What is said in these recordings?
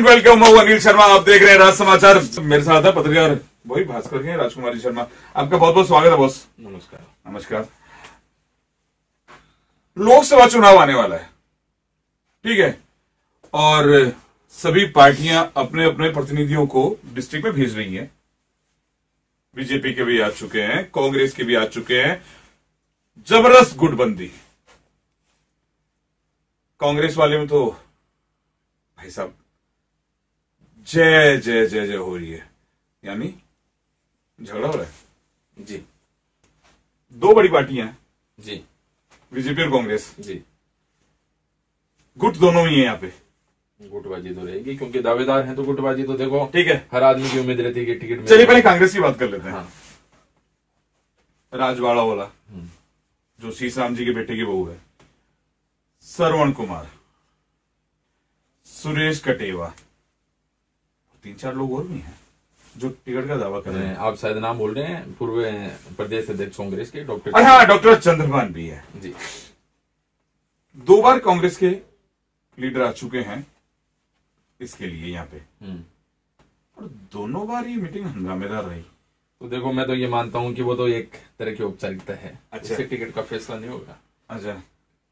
And welcome. मैं अनिल शर्मा, आप देख रहे हैं राज समाचार। मेरे साथ है पत्रकार वही भास्कर के राजकुमारी शर्मा। आपका बहुत बहुत स्वागत है बॉस। नमस्कार। नमस्कार। लोकसभा चुनाव आने वाला है, ठीक है, और सभी पार्टियां अपने अपने प्रतिनिधियों को डिस्ट्रिक्ट में भेज रही हैं। बीजेपी के भी आ चुके हैं, कांग्रेस के भी आ चुके हैं। जबरदस्त गुटबंदी। कांग्रेस वाले में तो भाई साहब जय जय जय जय हो रही है, यानी झगड़ा हो रहा है जी। दो बड़ी पार्टियां हैं जी, बीजेपी और कांग्रेस जी। गुट दोनों ही है यहाँ पे। गुटबाजी तो रहेगी क्योंकि दावेदार हैं, तो गुटबाजी तो देखो ठीक है, हर आदमी की उम्मीद रहती है कि टिकट। चलिए पहले कांग्रेस की बात कर लेते हैं। हाँ। राजवाड़ा वाला जो शीशराम जी के बेटे की बहू है, श्रवण कुमार, सुरेश कटेवा, 3-4 लोग और भी हैं जो टिकट का दावा कर रहे हैं। आप शायद नाम बोल रहे हैं पूर्व प्रदेश अध्यक्ष कांग्रेस के डॉक्टर। और हाँ, डॉक्टर चंद्रभान भी है जी। 2 बार कांग्रेस के लीडर आ चुके हैं इसके लिए यहाँ पे, और दोनों बार ये मीटिंग हंगामेदार रही। तो देखो, मैं तो ये मानता हूं कि वो तो एक तरह की औपचारिकता है। अच्छा। इससे टिकट का फैसला नहीं होगा। अच्छा।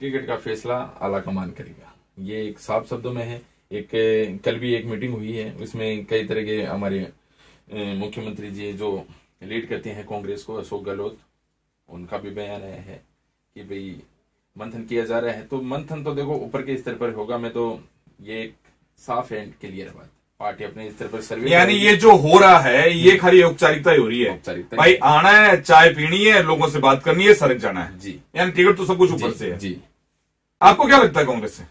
टिकट का फैसला आला कमान करेगा, ये एक साफ शब्दों में है। एक कल भी एक मीटिंग हुई है, उसमें कई तरह के हमारे मुख्यमंत्री जी जो लीड करते हैं कांग्रेस को, अशोक गहलोत, उनका भी बयान आया है कि भाई मंथन किया जा रहा है। तो मंथन तो देखो ऊपर के स्तर पर होगा। मैं तो ये एक साफ एंड क्लियर बात, पार्टी अपने स्तर पर सर्वे, यानी ये जो हो रहा है ये खाली औपचारिकता ही हो रही है। औपचारिकता भाई आना है, चाय पीनी है, लोगों से बात करनी है, सरक जाना है जी। यानी टिकट तो सब कुछ ऊपर से है जी। आपको क्या लगता है कांग्रेस से?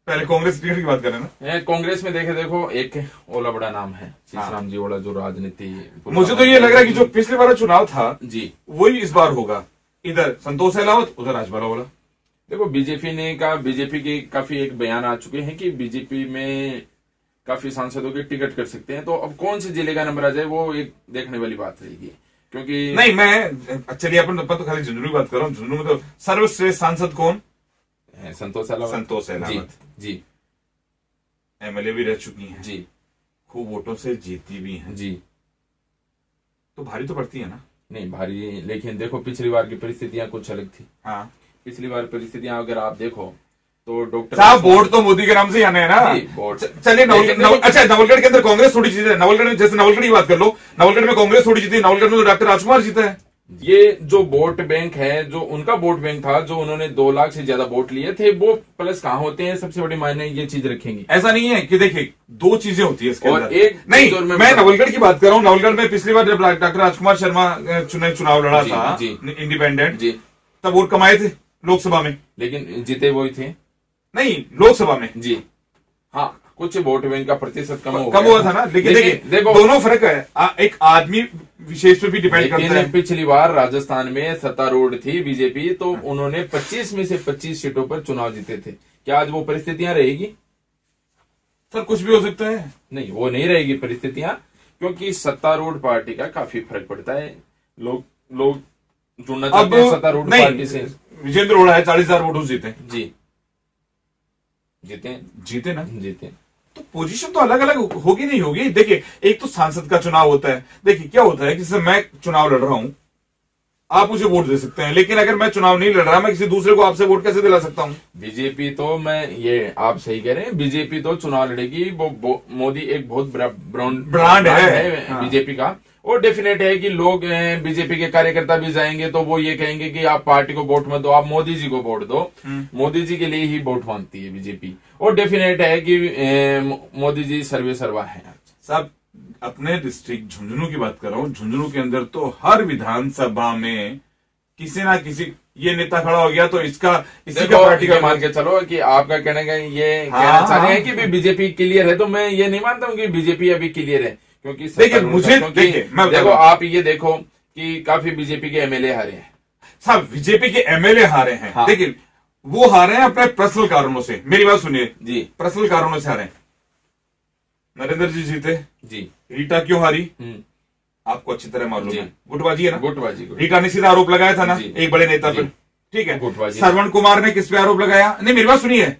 पहले कांग्रेस टिकट की बात करें ना। कांग्रेस में देखो एक ओला बड़ा नाम है, शीशराम जी ओला, जो राजनीति। मुझे तो ये लग रहा है कि जो पिछली बार चुनाव था जी, वही इस बार होगा। इधर संतोष अहलावत, उधर राजवाड़ा वाला। देखो बीजेपी के काफी एक बयान आ चुके हैं कि बीजेपी में काफी सांसदों के टिकट कर सकते हैं। तो अब कौन से जिले का नंबर आ जाए वो एक देखने वाली बात रहेगी, क्योंकि नहीं, मैं चलिए अपन तो खाली झुंझुनू की बात कर रहा हूँ। झुंझुनू में तो सर्वश्रेष्ठ सांसद कौन? संतोष अहलावत जी। एमएलए भी रह चुकी हैं जी, खूब वोटों से जीती भी हैं जी। तो भारी तो पड़ती है ना? नहीं भारी, लेकिन देखो पिछली बार की परिस्थितियां कुछ अलग थी। हाँ, पिछली बार परिस्थितियां अगर आप देखो तो डॉक्टर साहब वोट तो मोदी के नाम से ही आने हैं ना। चलिए अच्छा, नवलगढ़ के अंदर कांग्रेस थोड़ी जीते है। नवलगढ़ में, जैसे नवलगढ़ की बात कर लो, नवलगढ़ में कांग्रेस थोड़ी जीती। नवलगढ़ में तो डॉक्टर राजकुमार जीता है। ये जो वोट बैंक है, जो उनका वोट बैंक था, जो उन्होंने 2 लाख से ज्यादा वोट लिए थे, वो प्लस कहाँ होते हैं, सबसे बड़ी मायने ये चीज रखेंगी। ऐसा नहीं है कि देखिए 2 चीजें होती है इसके और अंदर। एक नहीं, मैं नवलगढ़ की बात कर रहा हूँ। नवलगढ़ में पिछली बार जब डॉक्टर राजकुमार शर्मा चुनाव लड़ा था इंडिपेंडेंट जी, तब वोट कमाए थे लोकसभा में, लेकिन जीते वही थे नहीं लोकसभा में जी। हाँ, कुछ वोट बैंक का प्रतिशत कम हुआ था ना। लेकिन देखो दोनों फर्क है, एक आदमी विशेष पे भी डिपेंड करता है। पिछली बार राजस्थान में सत्तारूढ़ थी बीजेपी, तो उन्होंने 25 में से 25 सीटों पर चुनाव जीते थे। क्या आज वो परिस्थितियां रहेगी? सर कुछ भी हो सकता है। नहीं, वो नहीं रहेगी परिस्थितियां, क्योंकि सत्तारूढ़ पार्टी का काफी फर्क पड़ता है। लोग जुड़ना चाहते हैं सत्तारूढ़ पार्टी से। विजेंद्र रोड़ा है, 40,000 वोटों से जीते जी। जीते ना जीते, तो पोजीशन तो अलग अलग होगी नहीं होगी। देखिए, एक तो सांसद का चुनाव होता है। देखिए क्या होता है कि जैसे मैं चुनाव लड़ रहा हूं, आप मुझे वोट दे सकते हैं, लेकिन अगर मैं चुनाव नहीं लड़ रहा, मैं किसी दूसरे को आपसे वोट कैसे दिला सकता हूं? बीजेपी तो, मैं ये आप सही कह रहे हैं, बीजेपी तो चुनाव लड़ेगी। वो मोदी एक बहुत बड़ा ब्रांड है हाँ। बीजेपी का। और डेफिनेट है कि लोग बीजेपी के कार्यकर्ता भी जाएंगे तो वो ये कहेंगे कि आप पार्टी को वोट मत दो, आप मोदी जी को वोट दो। मोदी जी के लिए ही वोट मांगती है बीजेपी। और डेफिनेट है कि मोदी जी सर्वे सर्वा है। साहब अपने डिस्ट्रिक्ट झुंझुनू की बात कर रहा हूँ। झुंझुनू के अंदर तो हर विधानसभा में किसी ना किसी ये नेता खड़ा हो गया तो इसी का पार्टी का मान के चलो कि आपका कहने का ये कहना चाह रहे हैं कि बीजेपी क्लियर है। तो मैं ये नहीं मानता हूँ कि बीजेपी अभी क्लियर है, क्योंकि देखो आप ये देखो कि काफी बीजेपी के एमएलए हारे हैं। साहब बीजेपी के एमएलए हारे हैं। हाँ। देखिए वो हारे हैं अपने पर्सनल कारणों से। मेरी बात सुनिए जी, पर्सनल कारणों से हारे हैं। नरेंद्र जी जीते जी, रीटा क्यों हारी आपको अच्छी तरह मालूम है। गुटबाजी है ना, गुटबाजी। रीटा ने सीधा आरोप लगाया था ना एक बड़े नेता पर, ठीक है। श्रवण कुमार ने किस पे आरोप लगाया? नहीं मेरी बात सुनिए,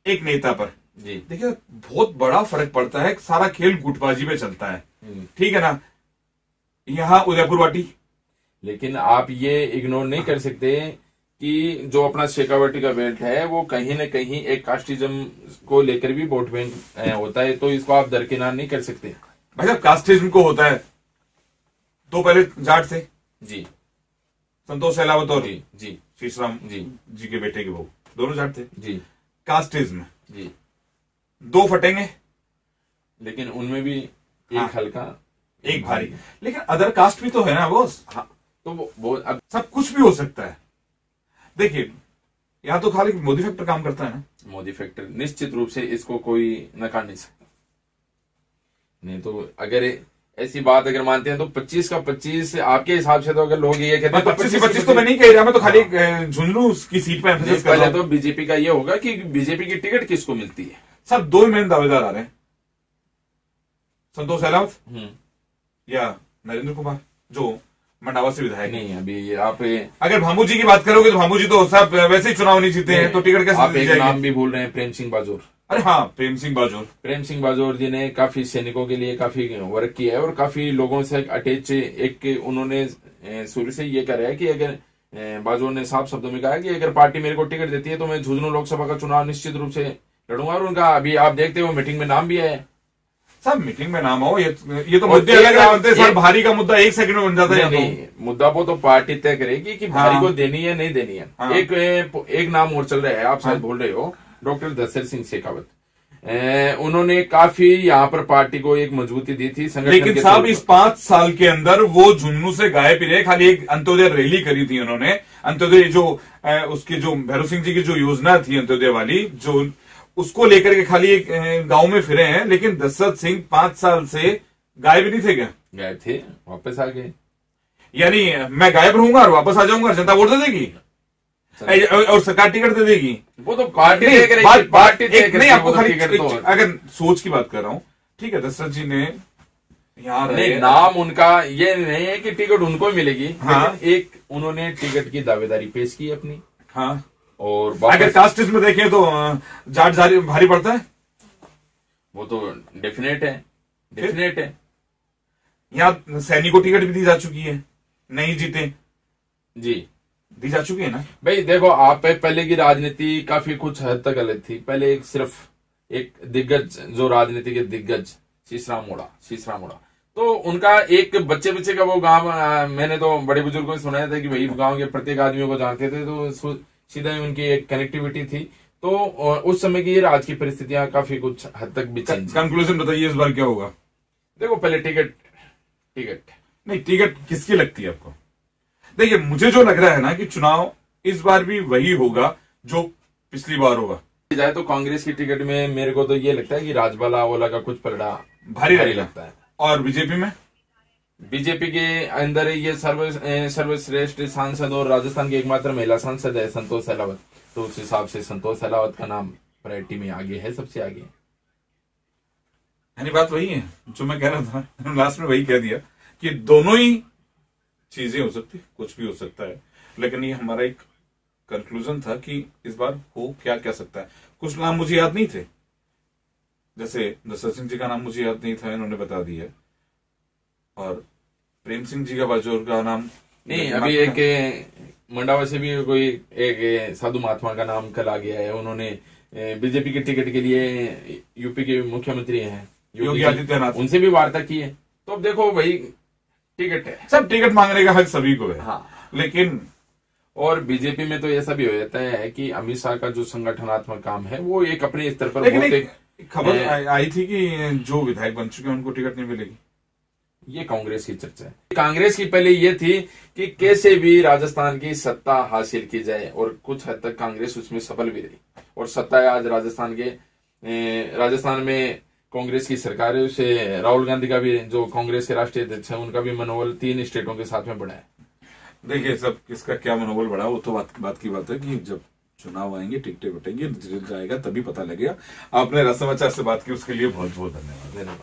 एक नेता पर जी। देखिए बहुत बड़ा फर्क पड़ता है, सारा खेल गुटबाजी पे चलता है, ठीक है ना। यहाँ उदयपुर वाटी, लेकिन आप ये इग्नोर नहीं कर सकते कि जो अपना शेखावाटी का बेल्ट है वो कहीं न कहीं एक कास्टिज्म को लेकर भी वोट बैंक होता है, तो इसको आप दरकिनार नहीं कर सकते। भाई साहब कास्टिज्म को होता है तो पहले जाट से जी, संतोष सहलावत और जी शीशराम जी के बेटे के बहू दोनों जाट थे जी। कास्टिज्म जी, दो फटेंगे, लेकिन उनमें भी एक हल्का एक भारी, लेकिन अदर कास्ट भी तो है ना बॉस। हाँ, तो वो अब सब कुछ भी हो सकता है। देखिए यहाँ तो खाली मोदी फैक्टर काम करता है ना। मोदी फैक्टर निश्चित रूप से इसको कोई नकार नहीं सकता। नहीं तो अगर ऐसी बात अगर मानते हैं तो 25 का 25 आपके हिसाब से, तो अगर लोग ये कहते हैं तो 25 तो मैं नहीं कह रहा, मैं तो खाली झुंझुनू की सीट पे पहले तो बीजेपी का ये होगा कि बीजेपी की टिकट किसको मिलती है। सब दो मेन दावेदार आ रहे हैं, संतोष सहलावत या नरेंद्र कुमार जो मंडावा से विधायक। नहीं अभी आप अगर भामू जी की बात करोगे तो भामू जी तो सब वैसे ही चुनाव नहीं जीते हैं, तो टिकट कैसे आप एक नाम भी भूल रहे हैं, प्रेम सिंह बाजोर। अरे हाँ, प्रेम सिंह बाजोर। प्रेम सिंह बाजोर जी ने काफी सैनिकों के लिए काफी वर्क किया है और काफी लोगों से अटैच, एक उन्होंने शुरू से ये करा है कि अगर बाजोर ने साफ शब्दों में कहा कि अगर पार्टी मेरे को टिकट देती है तो मैं झुंझुनू लोकसभा का चुनाव निश्चित रूप से लड़ूंगा। और उनका अभी आप देखते हो मीटिंग में नाम भी है। सब मीटिंग में नाम हो, ये तो मुद्दे अलग अलग होते हैं। भारी का मुद्दा एक सेकंड में बन जाता है। नहीं, मुद्दा वो तो पार्टी तय करेगी कि भारी को देनी है नहीं देनी है। हाँ। एक नाम और चल रहा है, आप शायद भूल रहे हो, डॉक्टर दशरथ सिंह शेखावत। उन्होंने काफी यहाँ पर पार्टी को एक मजबूती दी थी संगठन। लेकिन साहब इस 5 साल के अंदर वो झुंझुनू से गायब ही रहे। खाली एक अंत्योदय रैली करी थी उन्होंने, अंत्योदय जो उसकी जो भैरव सिंह जी की जो योजना थी अंत्योदय वाली, जो उसको लेकर के खाली एक गांव में फिरे हैं। लेकिन दशरथ सिंह 5 साल से गायब नहीं थे क्या? गायब थे, वापस आ गए। यानी मैं गायब रहूंगा और वापस आ जाऊंगा, जनता वोट दे देगी और सरकार टिकट दे देगी। वो तो पार्टी नहीं, आपको खाली अगर सोच की बात कर रहा हूं, ठीक है। दशरथ जी ने यहाँ नहीं, नाम उनका ये नहीं है कि टिकट उनको ही मिलेगी। हाँ, एक उन्होंने टिकट की दावेदारी पेश की अपनी। हाँ, और अगर कास्टिज्म में देखें तो जाट भारी पड़ता है, वो तो डेफिनेट है, डेफिनेट है। यहाँ सैनी को टिकट भी दी जा चुकी है, नहीं जीते जी, दी जा चुकी है ना भाई। देखो आप पहले की राजनीति काफी कुछ हद तक अलग थी। पहले सिर्फ एक दिग्गज, जो राजनीति के दिग्गज शीशराम मोड़ा, तो उनका एक बच्चे का वो गांव, मैंने तो बड़े बुजुर्गों से सुनाया था कि भाई गांव के प्रत्येक आदमियों को जानते थे, तो सीधा ही उनकी एक कनेक्टिविटी थी। तो उस समय की आज की परिस्थितियां काफी कुछ हद तक भी चेंज। कंक्लूजन बताइए इस बार क्या होगा? देखो पहले टिकट नहीं, टिकट किसकी लगती है आपको? देखिए मुझे जो लग रहा है ना कि चुनाव इस बार भी वही होगा जो पिछली बार होगा। जाए तो कांग्रेस की टिकट में मेरे को तो ये लगता है कि राजबाला ओला का कुछ पलड़ा भारी लगता है। और बीजेपी में, बीजेपी के अंदर ये सर्वश्रेष्ठ सांसद और राजस्थान की एकमात्र महिला सांसद है संतोष सहलावत, तो उस हिसाब से संतोष सहलावत का नाम प्रायोरिटी में आगे है, सबसे आगे। यानी बात वही है जो मैं कह रहा था, लास्ट में वही कह दिया कि दोनों ही चीजें हो सकती, कुछ भी हो सकता है। लेकिन ये हमारा एक कंक्लूजन था कि इस बार हो क्या क्या सकता है। कुछ नाम मुझे याद नहीं थे, जैसे दशरथ सिंह जी का नाम मुझे याद नहीं था, इन्होंने बता दिया। और प्रेम सिंह जी का बाजोर का नाम नहीं, अभी एक मंडावा से भी कोई एक साधु महात्मा का नाम कल आ गया है। उन्होंने बीजेपी के टिकट के लिए यूपी के मुख्यमंत्री हैं योगी आदित्यनाथ, उनसे भी वार्ता की है। तो अब देखो भाई, टिकट है, सब टिकट मांगने का हक सभी को है। हाँ, लेकिन और बीजेपी में तो ऐसा भी हो जाता है कि अमित शाह का जो संगठनात्मक काम है वो एक अपने स्तर पर बहुत एक खबर आई थी कि जो विधायक बन चुके हैं उनको टिकट नहीं मिलेगी। ये कांग्रेस की चर्चा है। कांग्रेस की पहले ये थी कि कैसे भी राजस्थान की सत्ता हासिल की जाए, और कुछ हद तक कांग्रेस उसमें सफल भी रही। और सत्ता है आज राजस्थान में कांग्रेस की सरकार है। उसे राहुल गांधी का भी, जो कांग्रेस के राष्ट्रीय अध्यक्ष है, उनका भी मनोबल 3 स्टेटों के साथ में बढ़ा है। देखिए सब किसका क्या मनोबल बढ़ा, वो तो बात की बात है कि जब चुनाव आएंगे, टिकटें बटेंगी, रिजल्ट जाएगा, तभी पता लगेगा। आपने राज समाचार से बात की, उसके लिए बहुत बहुत धन्यवाद।